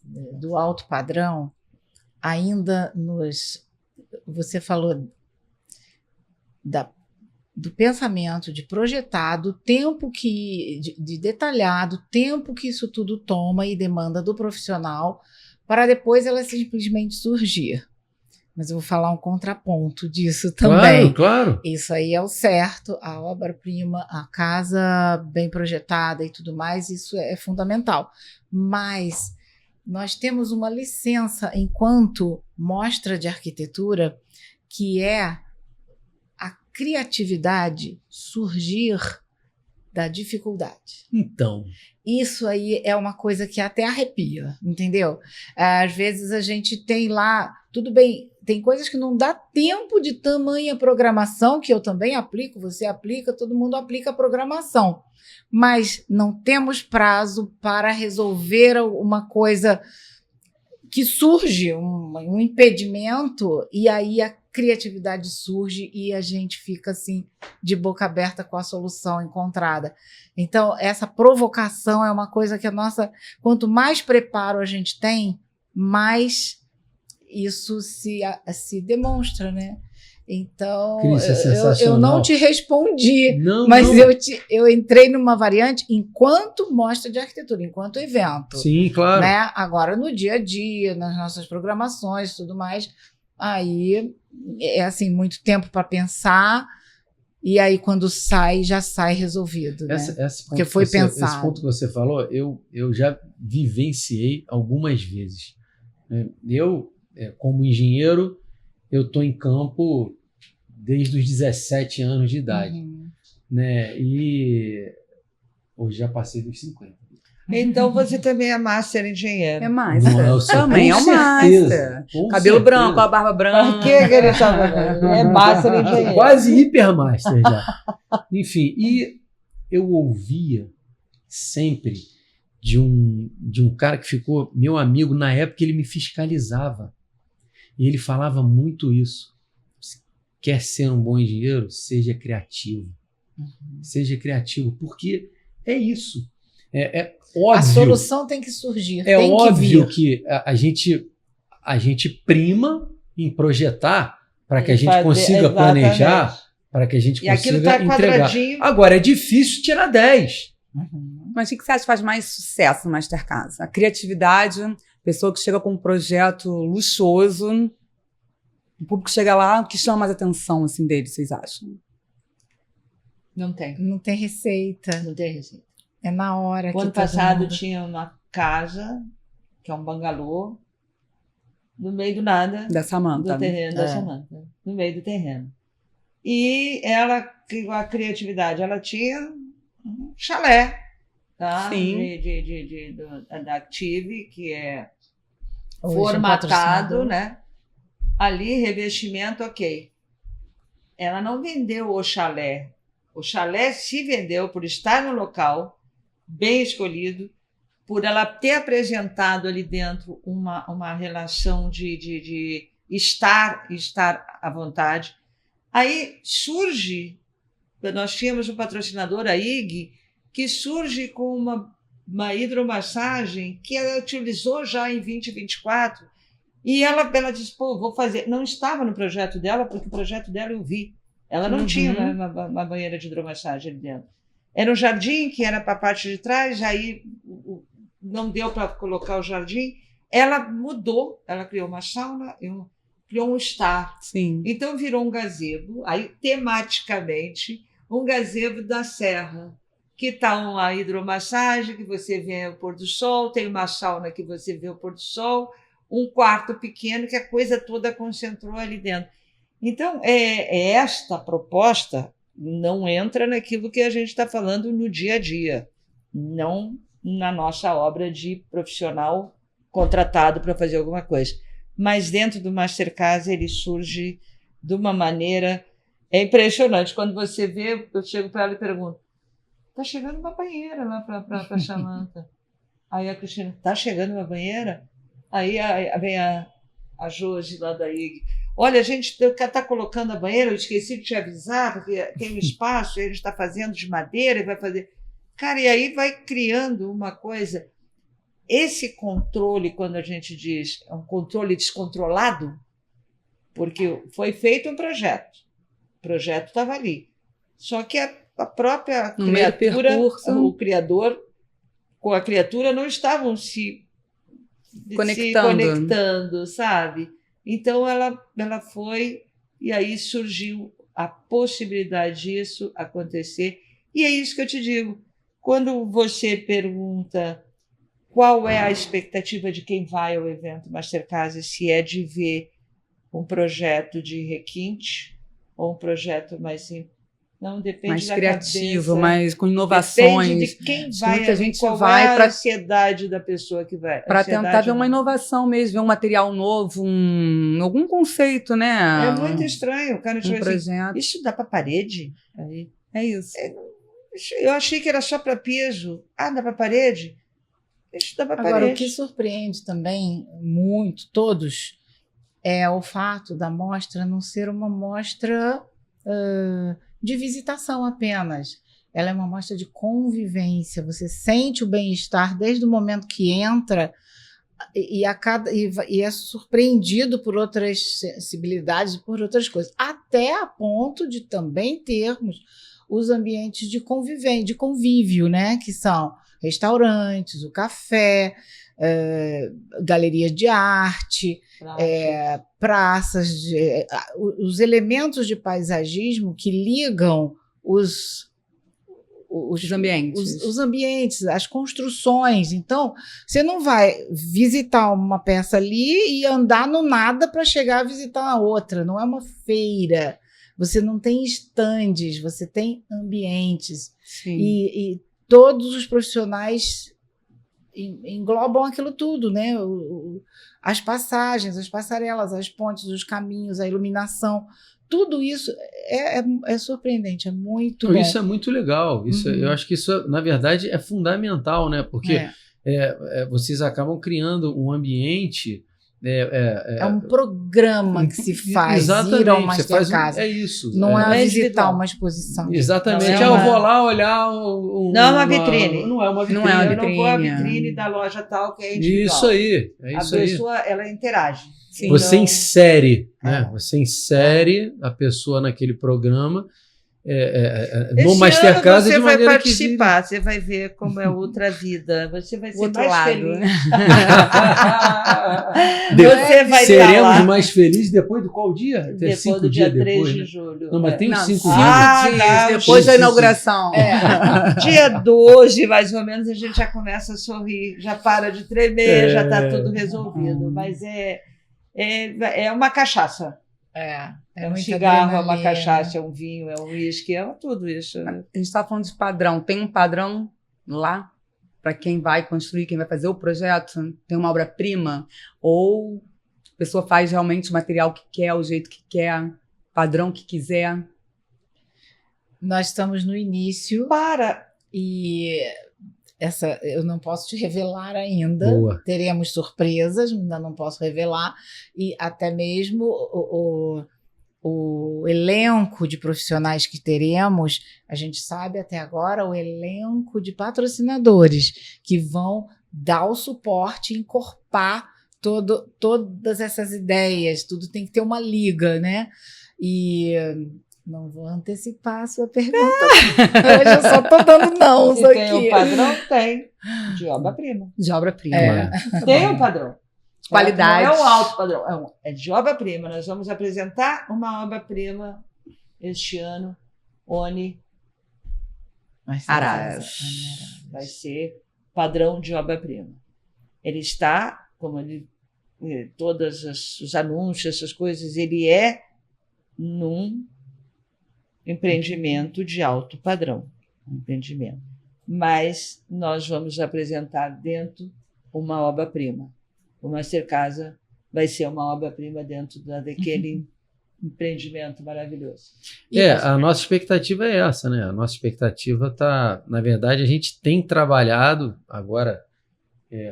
do alto padrão, ainda você falou do pensamento, de projetar, do tempo de detalhar, do tempo que isso tudo toma e demanda do profissional, para depois ela simplesmente surgir. Mas eu vou falar um contraponto disso também. Claro, claro. Isso aí é o certo, a obra-prima, a casa bem projetada e tudo mais, isso é fundamental. Mas nós temos uma licença enquanto mostra de arquitetura, que é a criatividade surgir da dificuldade. Então, isso aí é uma coisa que até arrepia, entendeu? Às vezes a gente tem lá, tudo bem, tem coisas que não dá tempo de tamanha programação, que eu também aplico, você aplica, todo mundo aplica a programação. Mas não temos prazo para resolver uma coisa que surge, um impedimento, e aí a criatividade surge e a gente fica assim de boca aberta com a solução encontrada. Então, essa provocação é uma coisa que quanto mais preparo a gente tem, mais isso se demonstra, né? Então, Cris, eu não te respondi, não, mas não. eu entrei numa variante enquanto mostra de arquitetura, enquanto evento. Sim, claro. Né? Agora, no dia a dia, nas nossas programações e tudo mais, aí é assim, muito tempo para pensar, e aí quando já sai resolvido, né? Porque foi pensado. Esse ponto que você falou, eu já vivenciei algumas vezes. Eu, como engenheiro, eu estou em campo desde os 17 anos de idade, né? E hoje já passei dos 50. Então você também é master engenheiro. É master. Também é um master. Cabelo branco, a barba branca. Por que ele estava é master engenheiro? Quase hipermaster já. Enfim, e eu ouvia sempre de um cara que ficou meu amigo na época, ele me fiscalizava. E ele falava muito isso. Se quer ser um bom engenheiro, seja criativo. Seja criativo, porque é isso. É óbvio. A solução tem que surgir. É tem óbvio que a gente prima em projetar para que a gente consiga planejar, para que a gente consiga entregar. Agora, é difícil tirar 10. Mas o que você acha que faz mais sucesso no Master Casa? A criatividade, a pessoa que chega com um projeto luxuoso, o público chega lá, o que chama mais atenção assim, dele, vocês acham? Não tem. Não tem receita. Não tem receita. É na hora. O ano passado tinha uma casa, que é um bangalô, no meio do nada. Da Samanta. Do terreno da Samanta. No meio do terreno. E ela, a criatividade, ela tinha um chalé, tá? Sim. Da Active, que é hoje formatado, né? Ali, revestimento, ok. Ela não vendeu o chalé. O chalé se vendeu por estar no local, bem escolhido, por ela ter apresentado ali dentro uma relação de estar à vontade. Aí surge, nós tínhamos um patrocinador, a IG, que surge com uma hidromassagem que ela utilizou já em 2024, e ela disse, pô, vou fazer. Não estava no projeto dela, porque o projeto dela eu vi. Ela não tinha uma banheira de hidromassagem ali dentro. Era um jardim que era para a parte de trás, aí não deu para colocar o jardim. Ela mudou, ela criou uma sauna, criou um star. Sim. Então virou um gazebo, aí tematicamente, um gazebo da Serra, que está uma hidromassagem, que você vê o pôr do sol, tem uma sauna que você vê o pôr do sol, um quarto pequeno que a coisa toda concentrou ali dentro. Então, esta proposta não entra naquilo que a gente está falando no dia a dia, não na nossa obra de profissional contratado para fazer alguma coisa. Mas dentro do Master Casa ele surge de uma maneira impressionante. Quando você vê, eu chego para ela e pergunto, está chegando uma banheira lá para a Samanta. Aí a Cristina, está chegando uma banheira? Aí vem a Josi lá da IG. Olha, a gente está colocando a banheira, eu esqueci de te avisar, porque tem um espaço, ele está fazendo de madeira e vai fazer... Cara, e aí vai criando uma coisa... esse controle, quando a gente diz é um controle descontrolado, porque foi feito um projeto, o projeto estava ali. Só que a própria criatura, o criador com a criatura não estavam se conectando, sabe? Então ela foi, e aí surgiu a possibilidade disso acontecer. E é isso que eu te digo. Quando você pergunta qual é a expectativa de quem vai ao evento Masterclass, se é de ver um projeto de requinte ou um projeto mais simples. Não, depende mais da criativo, cabeça, mais com inovações. Depende de quem vai, muita gente qual vai é a para ansiedade da pessoa que vai. Para tentar ver uma inovação mesmo, ver um material novo, algum conceito, né? É muito estranho. O cara chega projeto. Isso dá para parede? Aí, é isso. Eu achei que era só para piso. Ah, dá para parede? Isso dá para parede. Agora, o que surpreende também muito, todos, é o fato da mostra não ser uma mostra de visitação apenas. Ela é uma mostra de convivência. Você sente o bem-estar desde o momento que entra e é surpreendido por outras sensibilidades, por outras coisas, até a ponto de também termos os ambientes de convívio, né? Que são restaurantes, o café, galerias de arte, praças, os elementos de paisagismo que ligam os ambientes, as construções. Então, você não vai visitar uma peça ali e andar no nada para chegar a visitar a outra. Não é uma feira. Você não tem estandes, você tem ambientes. E todos os profissionais englobam aquilo tudo, né? As passagens, as passarelas, as pontes, os caminhos, a iluminação. Tudo isso é surpreendente, é muito bom. Isso é muito legal. Isso, eu acho que isso, na verdade, é fundamental, né? Porque vocês acabam criando um ambiente... É um programa que se faz. Exatamente. Ir ao Masterclass. É isso. Não é visitar uma exposição. Exatamente. Eu vou lá olhar... não é uma vitrine. Não é uma vitrine. Não é uma vitrine. Eu não vou à vitrine da loja tal que é individual. Isso aí. A pessoa, ela interage. Sim, você insere, né? Você insere a pessoa naquele programa. No Masterclass você de vai maneira participar, você vai ver como é outra vida, você vai ser outro mais lado, feliz. né? Você vai Seremos lá. mais felizes depois do qual dia? Depois do dia 3 de julho. Não, mas tem uns 5 dias depois da inauguração. Dia 12, mais ou menos, a gente já começa a sorrir, já para de tremer, já está tudo resolvido. Mas é uma cachaça. É um cigarro, é uma cachaça, é um vinho, é um uísque, é tudo isso. A gente está falando de padrão. Tem um padrão lá para quem vai construir, quem vai fazer o projeto? Tem uma obra-prima? Ou a pessoa faz realmente o material que quer, o jeito que quer, padrão que quiser? Nós estamos no início. E eu não posso te revelar ainda. Boa. Teremos surpresas, ainda não posso revelar. E até mesmo o elenco de profissionais que teremos, a gente sabe até agora o elenco de patrocinadores que vão dar o suporte, encorpar todas essas ideias, tudo tem que ter uma liga, né? E não vou antecipar a sua pergunta. Hoje eu só estou dando não. Se tem um padrão, tem. De obra-prima. De obra-prima. Tem um padrão. Qualidade. Não é um alto padrão, é de obra-prima. Nós vamos apresentar uma obra-prima este ano, Oni Araras. Vai ser padrão de obra-prima. Ele está, como todos os anúncios, essas coisas, ele é num empreendimento de alto padrão. Empreendimento. Mas nós vamos apresentar dentro uma obra-prima. O Masterclass vai ser uma obra-prima dentro daquele empreendimento maravilhoso. A nossa expectativa é essa, né? A nossa expectativa está... Na verdade, a gente tem trabalhado agora,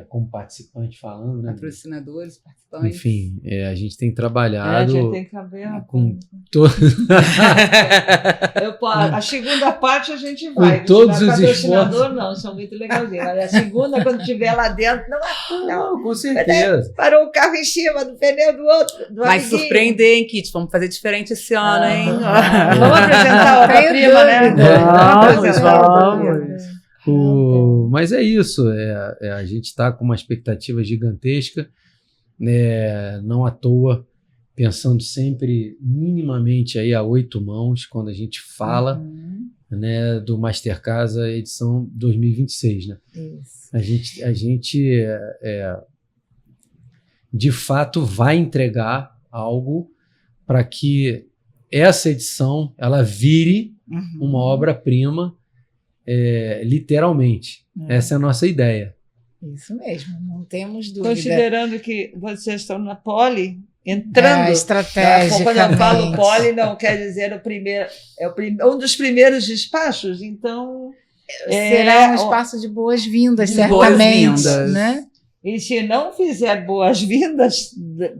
como participante falando, né? Patrocinadores, participantes. Enfim, a gente tem trabalhado A gente tem que haver com todos a segunda parte a gente vai. Com todos os patrocinador esforços. não, são muito legalzinhos. Mas a segunda, quando estiver lá dentro, não. com certeza. Parou o carro em cima do pneu do outro. Vai surpreender, hein, Kit? Vamos fazer diferente esse ano, hein? Vamos apresentar a obra-prima, né? Vamos. Mas é isso, a gente está com uma expectativa gigantesca, não à toa, pensando sempre minimamente aí a 8 mãos, quando a gente fala né, do Master Casa edição 2026. Né? Isso. A gente de fato vai entregar algo para que essa edição ela vire uma obra-prima, literalmente. Essa é a nossa ideia. Isso mesmo, não temos dúvida. Considerando que vocês estão na Poli, entrando. Estrategicamente. Quando eu falo Poli, não quer dizer o primeiro. Um dos primeiros despachos, então. Será um espaço de boas-vindas, certamente. Boas-vindas. Né? E se não fizer boas-vindas,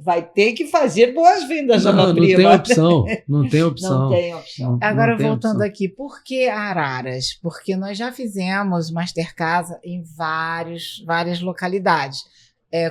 vai ter que fazer boas-vindas, Ana Prima. Não tem opção. Não tem opção. Não tem opção. Agora, voltando aqui, por que Araras? Porque nós já fizemos Master Casa em várias localidades.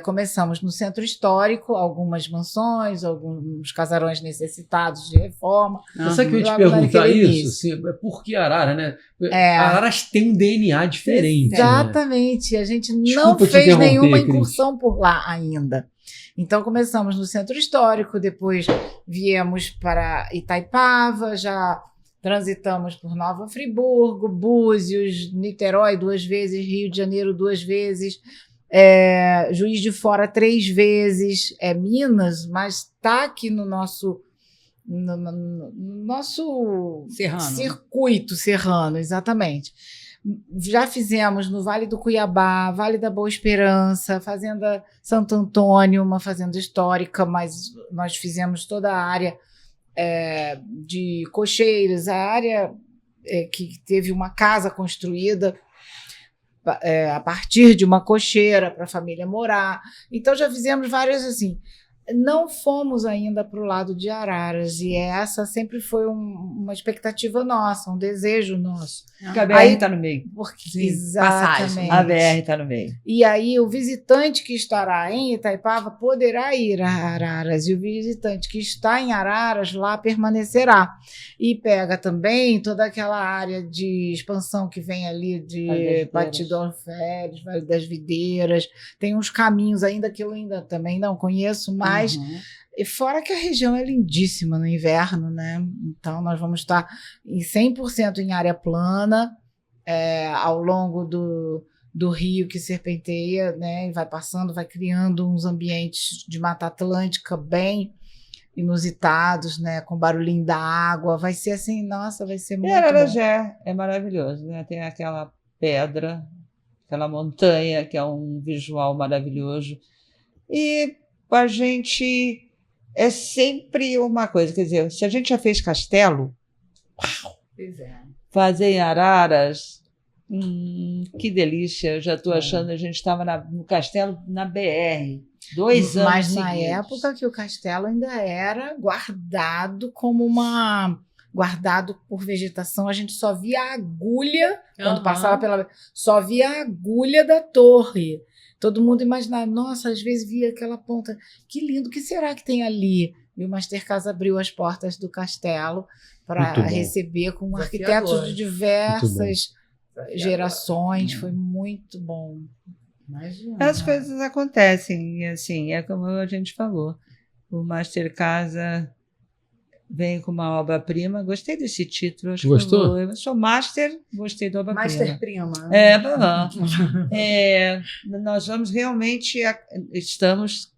Começamos no centro histórico, algumas mansões, alguns casarões necessitados de reforma. Sabe que eu ia te perguntar isso? Assim, por que Arara, né? Araras tem um DNA diferente. Exatamente. Né? A gente Desculpa não fez nenhuma Cris. incursão por lá ainda. Então, começamos no centro histórico, depois viemos para Itaipava, já transitamos por Nova Friburgo, Búzios, Niterói 2 vezes, Rio de Janeiro 2 vezes, Juiz de Fora 3 vezes, Minas, mas está aqui no nosso circuito serrano, exatamente. Já fizemos no Vale do Cuiabá, Vale da Boa Esperança, Fazenda Santo Antônio, uma fazenda histórica, mas nós fizemos toda a área de cocheiros, a área que teve uma casa construída a partir de uma cocheira para a família morar. Então já fizemos várias assim. Não fomos ainda para o lado de Araras, e essa sempre foi uma expectativa nossa, um desejo nosso. Porque a BR está no meio. Exatamente. A BR está no meio. E aí o visitante que estará em Itaipava poderá ir a Araras, e o visitante que está em Araras lá permanecerá. E pega também toda aquela área de expansão que vem ali de Batidão Férez, Vale das Videiras. Tem uns caminhos ainda que eu ainda também não conheço, mas e fora que a região é lindíssima no inverno, né? Então nós vamos estar em 100% em área plana, ao longo do rio que serpenteia, né? E vai passando, vai criando uns ambientes de Mata Atlântica bem inusitados, né? Com barulhinho da água. Vai ser assim, nossa, vai ser muito bom. Ararajé é maravilhoso, né? Tem aquela pedra, aquela montanha que é um visual maravilhoso. E a gente é sempre uma coisa, quer dizer, se a gente já fez castelo, fazer em Araras, que delícia, eu já estou achando, a gente estava no castelo na BR, 2 anos Mas na seguidos. época que o castelo ainda era guardado guardado por vegetação, a gente só via a agulha, quando passava só via a agulha da torre. Todo mundo imaginava, nossa, às vezes via aquela ponta, que lindo, o que será que tem ali? E o Master Casa abriu as portas do castelo para receber com arquitetos de diversas gerações, foi muito bom. Imagina. As coisas acontecem, e assim, é como a gente falou, o Master Casa vem com uma obra-prima. Gostei desse título. Acho Gostou? Eu sou master, gostei da obra-prima. Master-prima. Nós vamos realmente, estamos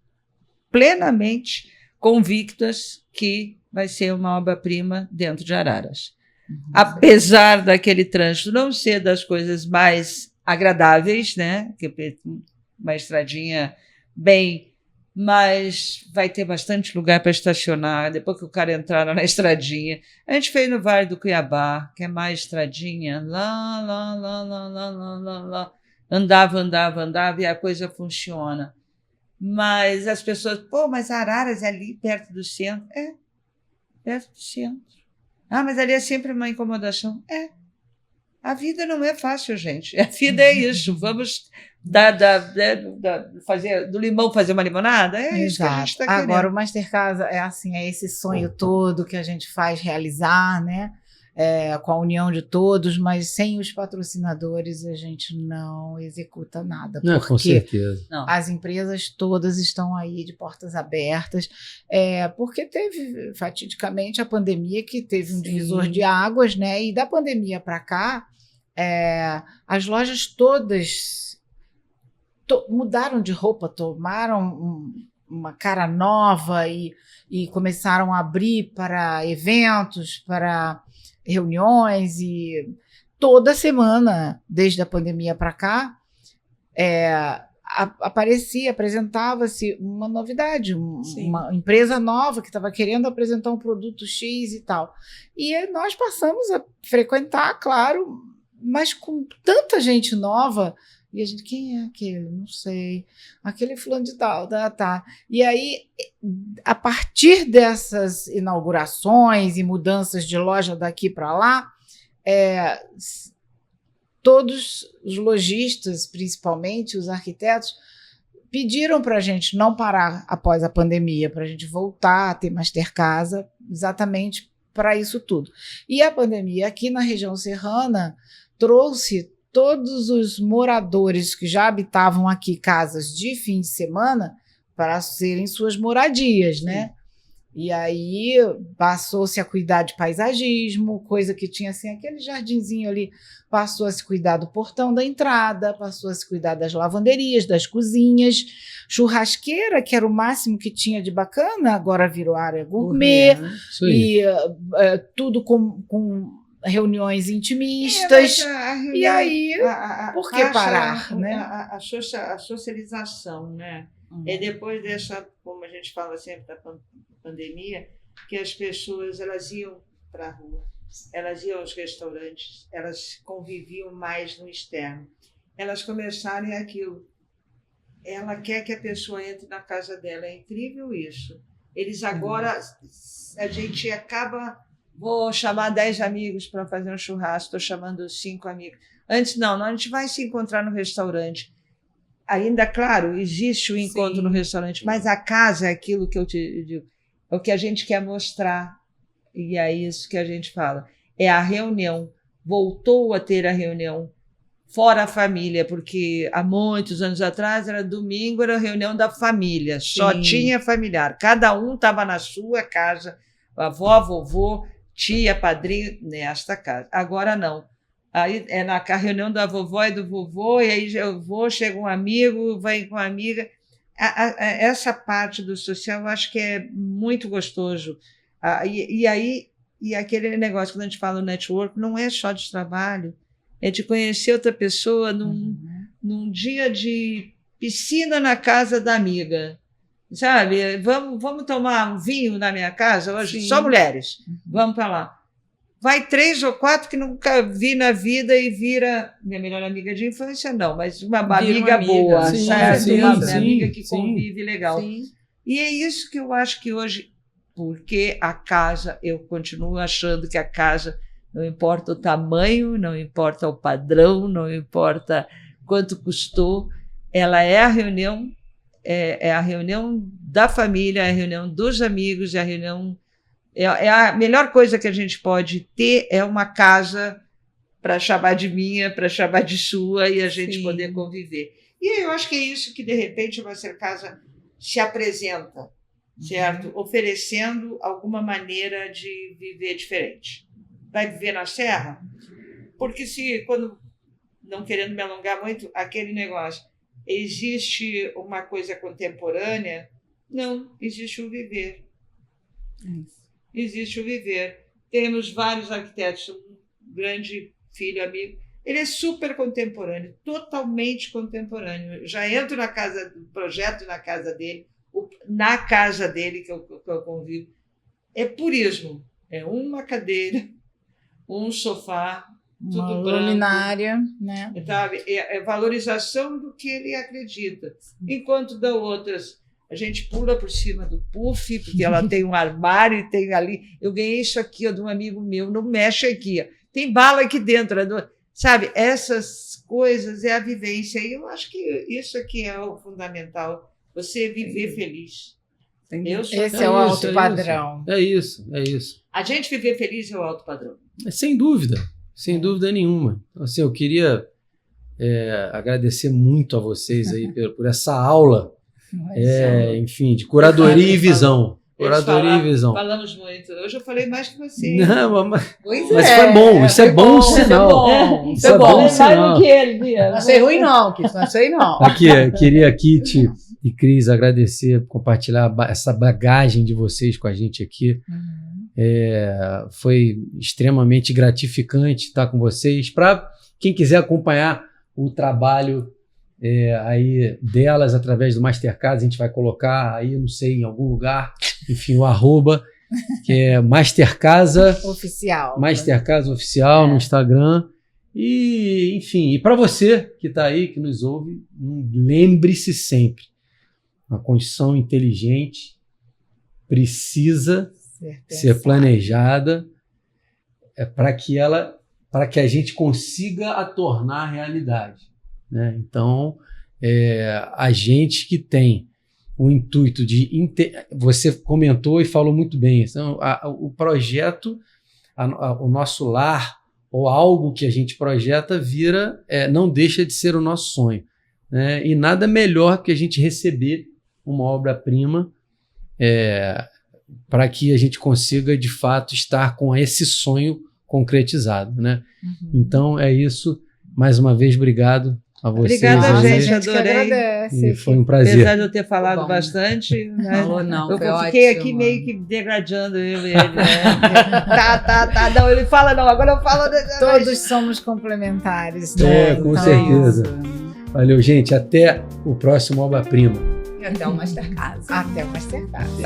plenamente convictas que vai ser uma obra-prima dentro de Araras. Apesar daquele trânsito não ser das coisas mais agradáveis, né? Uma estradinha bem... mas vai ter bastante lugar para estacionar, depois que o cara entrar na estradinha. A gente fez no Vale do Cuiabá, que é mais estradinha, lá. andava e a coisa funciona. Mas as pessoas, mas Araras é ali perto do centro. É, perto do centro. Mas ali é sempre uma incomodação. A vida não é fácil, gente. A vida é isso. Vamos fazer do limão fazer uma limonada? É isso que a gente está querendo. Agora, o Master Casa é assim, é esse sonho todo que a gente faz realizar, né? Com a união de todos, mas sem os patrocinadores a gente não executa nada. Porque com certeza. As empresas todas estão aí de portas abertas, porque teve fatidicamente a pandemia, que teve um divisor de águas, né? E da pandemia para cá, as lojas todas mudaram de roupa, tomaram uma cara nova e começaram a abrir para eventos, para reuniões, e toda semana, desde a pandemia para cá, apresentava-se uma novidade, uma empresa nova que estava querendo apresentar um produto X e tal. E nós passamos a frequentar, claro, mas com tanta gente nova, e a gente, quem é aquele? Não sei. Aquele fulano de tal, tá. E aí, a partir dessas inaugurações e mudanças de loja daqui para lá, todos os lojistas, principalmente os arquitetos, pediram para a gente não parar após a pandemia, para a gente voltar a ter Master Casa, exatamente para isso tudo. E a pandemia aqui na região serrana trouxe todos os moradores que já habitavam aqui casas de fim de semana para serem suas moradias, né? E aí passou-se a cuidar de paisagismo, coisa que tinha assim, aquele jardinzinho ali, passou a se cuidar do portão da entrada, passou a se cuidar das lavanderias, das cozinhas, churrasqueira, que era o máximo que tinha de bacana, agora virou área gourmet, e tudo com reuniões intimistas. E aí, por que parar? Né? A socialização, né? É depois dessa, como a gente fala sempre, da pandemia, que as pessoas elas iam para a rua, elas iam aos restaurantes, elas conviviam mais no externo. Elas começaram aquilo. Ela quer que a pessoa entre na casa dela. É incrível isso. Eles agora, a gente acaba... Vou chamar 10 amigos para fazer um churrasco, estou chamando 5 amigos. Antes, não, a gente vai se encontrar no restaurante. Ainda, claro, existe o encontro no restaurante, mas a casa é aquilo que eu te digo, é o que a gente quer mostrar, e é isso que a gente fala. É a reunião, voltou a ter a reunião, fora a família, porque há muitos anos atrás, era domingo, era a reunião da família, só tinha familiar, cada um estava na sua casa, a avó, vovô, tia, padrinho, nesta casa. Agora não. Aí é na reunião da vovó e do vovô, e aí eu vou, chega um amigo, vai com uma amiga. Essa parte do social eu acho que é muito gostoso. E aquele negócio, quando a gente fala no network, não é só de trabalho, é de conhecer outra pessoa num dia de piscina na casa da amiga. Sabe, vamos tomar um vinho na minha casa hoje? Só mulheres. Vamos para lá. Vai 3 ou 4 que nunca vi na vida e vira minha melhor amiga de infância, não, mas uma amiga boa, sabe? Uma amiga que convive legal. E é isso que eu acho que hoje, porque a casa, eu continuo achando que a casa, não importa o tamanho, não importa o padrão, não importa quanto custou, ela é a reunião, é a reunião da família, é a reunião dos amigos, é a reunião... É a melhor coisa que a gente pode ter é uma casa para chamar de minha, para chamar de sua e a gente poder conviver. E eu acho que é isso que, de repente, o Master Casa se apresenta, certo? Oferecendo alguma maneira de viver diferente. Vai viver na Serra? Porque quando, não querendo me alongar muito, aquele negócio, existe uma coisa contemporânea? Não, existe o viver. Existe o viver. Temos vários arquitetos, um grande filho, amigo, ele é super contemporâneo, totalmente contemporâneo. Já entro na casa, projeto na casa dele, que eu convivo. É purismo, é uma cadeira, um sofá, uma tudo branco. luminária, né? Sabe? É valorização do que ele acredita. Enquanto da outras, a gente pula por cima do puff, porque ela tem um armário e tem ali. Eu ganhei isso aqui ó, de um amigo meu, não mexe aqui. Ó. Tem bala aqui dentro. Sabe, essas coisas é a vivência. E eu acho que isso aqui é o fundamental. Você viver feliz. Esse é o alto padrão. É isso. A gente viver feliz é o alto padrão. Sem dúvida nenhuma. Assim, eu queria agradecer muito a vocês aí por essa aula, enfim, de curadoria e visão. Curadoria e visão. Falamos muito. Hoje eu falei mais que você. Não, mas foi bom. Isso é bom sinal. Isso é bom sinal. Mais do que ele, não sei ruim não, que não sei não. Aqui, queria Kitty e Cris agradecer, compartilhar essa bagagem de vocês com a gente aqui. Foi extremamente gratificante estar com vocês. Para quem quiser acompanhar o trabalho aí delas através do Mastercasa, a gente vai colocar aí, não sei, em algum lugar, enfim, o @, que é Mastercasa Oficial. Mastercasa Oficial no Instagram. E, enfim, e para você que está aí, que nos ouve, lembre-se sempre, uma construção inteligente precisa ser planejada para que a gente consiga a tornar realidade, né? Então, a gente que tem o intuito de... Você comentou e falou muito bem, então, o projeto, o nosso lar, ou algo que a gente projeta não deixa de ser o nosso sonho, né? E nada melhor que a gente receber uma obra-prima para que a gente consiga, de fato, estar com esse sonho concretizado, né? Então, é isso. Mais uma vez, obrigado a vocês. Obrigada, gente. Adorei. E foi um prazer. Apesar de eu ter falado bastante, né? Eu fiquei aqui meio que degradando eu e ele. Né? tá. Não, ele fala não, agora eu falo... Todos somos complementares. Né? Com certeza. Valeu, gente. Até o próximo Obra-Prima. E até o Mastercasa. Até o Mastercasa.